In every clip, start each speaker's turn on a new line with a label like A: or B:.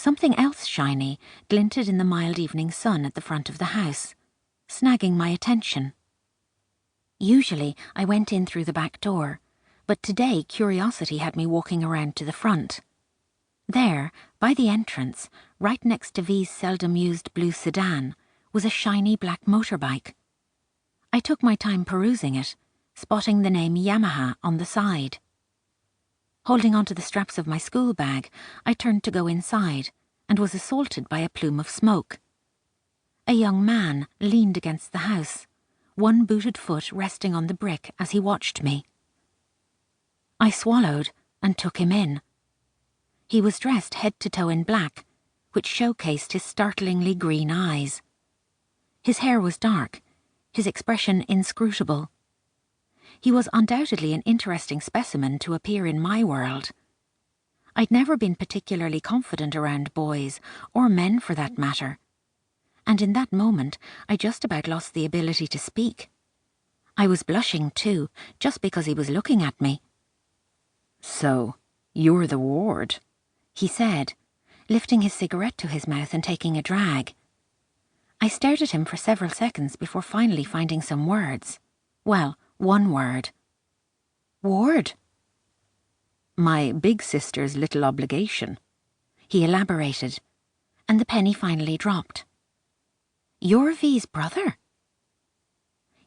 A: Something else shiny glinted in the mild evening sun at the front of the house, snagging my attention. Usually I went in through the back door, but today curiosity had me walking around to the front. There, by the entrance, right next to V's seldom-used blue sedan, was a shiny black motorbike. I took my time perusing it, spotting the name Yamaha on the side. Holding onto the straps of my school bag, I turned to go inside and was assaulted by a plume of smoke. A young man leaned against the house, one booted foot resting on the brick as he watched me. I swallowed and took him in. He was dressed head to toe in black, which showcased his startlingly green eyes. His hair was dark, his expression inscrutable. He was undoubtedly an interesting specimen to appear in my world. I'd never been particularly confident around boys, or men for that matter. And in that moment, I just about lost the ability to speak. I was blushing too, just because he was looking at me. "So, you're the ward," he said, lifting his cigarette to his mouth and taking a drag. I stared at him for several seconds before finally finding some words. Well, one word. "Ward?" "My big sister's little obligation," he elaborated, and the penny finally dropped. "You're V's brother?"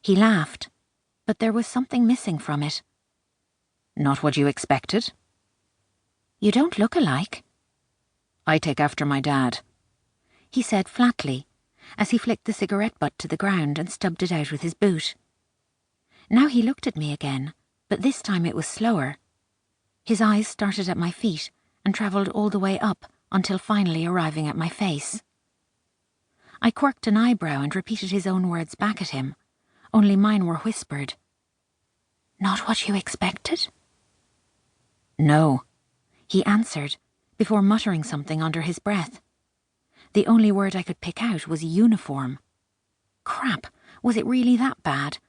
A: He laughed, but there was something missing from it. "Not what you expected?" "You don't look alike." "I take after my dad," he said flatly, as he flicked the cigarette butt to the ground and stubbed it out with his boot. Now he looked at me again, but this time it was slower. His eyes started at my feet and travelled all the way up until finally arriving at my face. I quirked an eyebrow and repeated his own words back at him, only mine were whispered. "Not what you expected?" "No," he answered, before muttering something under his breath. The only word I could pick out was uniform. Crap, was it really that bad?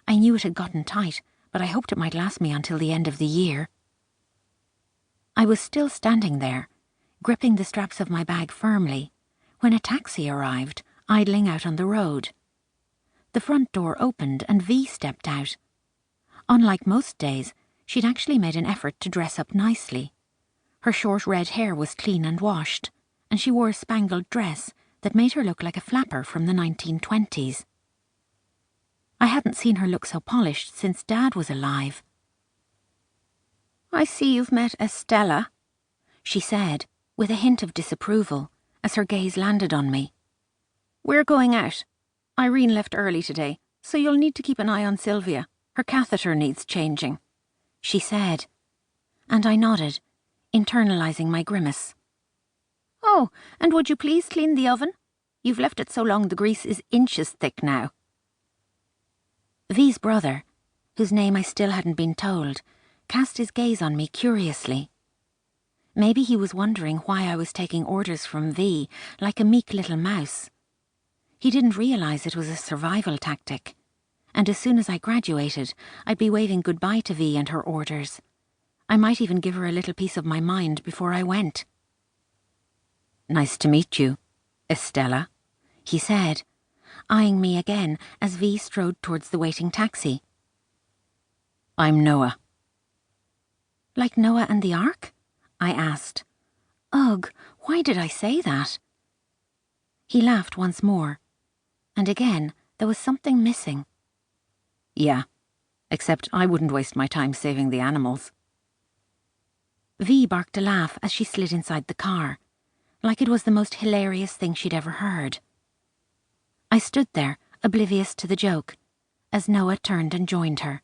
A: I knew it had gotten tight, but I hoped it might last me until the end of the year. I was still standing there, gripping the straps of my bag firmly, when a taxi arrived, idling out on the road. The front door opened and V stepped out. Unlike most days, she'd actually made an effort to dress up nicely. Her short red hair was clean and washed, and she wore a spangled dress that made her look like a flapper from the 1920s. I hadn't seen her look so polished since Dad was alive. "I see you've met Estella," she said, with a hint of disapproval, as her gaze landed on me. "We're going out. Irene left early today, so you'll need to keep an eye on Sylvia. Her catheter needs changing," she said, and I nodded, internalizing my grimace. "Oh, and would you please clean the oven? You've left it so long the grease is inches thick now." V's brother, whose name I still hadn't been told, cast his gaze on me curiously. Maybe he was wondering why I was taking orders from V like a meek little mouse. He didn't realize it was a survival tactic, and as soon as I graduated, I'd be waving goodbye to V and her orders. I might even give her a little piece of my mind before I went. "Nice to meet you, Estella," he said, eyeing me again as V strode towards the waiting taxi. "I'm Noah." "Like Noah and the Ark?" I asked. Ugh, why did I say that? He laughed once more, and again there was something missing. "Yeah, except I wouldn't waste my time saving the animals." V barked a laugh as she slid inside the car, like it was the most hilarious thing she'd ever heard. I stood there, oblivious to the joke, as Noah turned and joined her.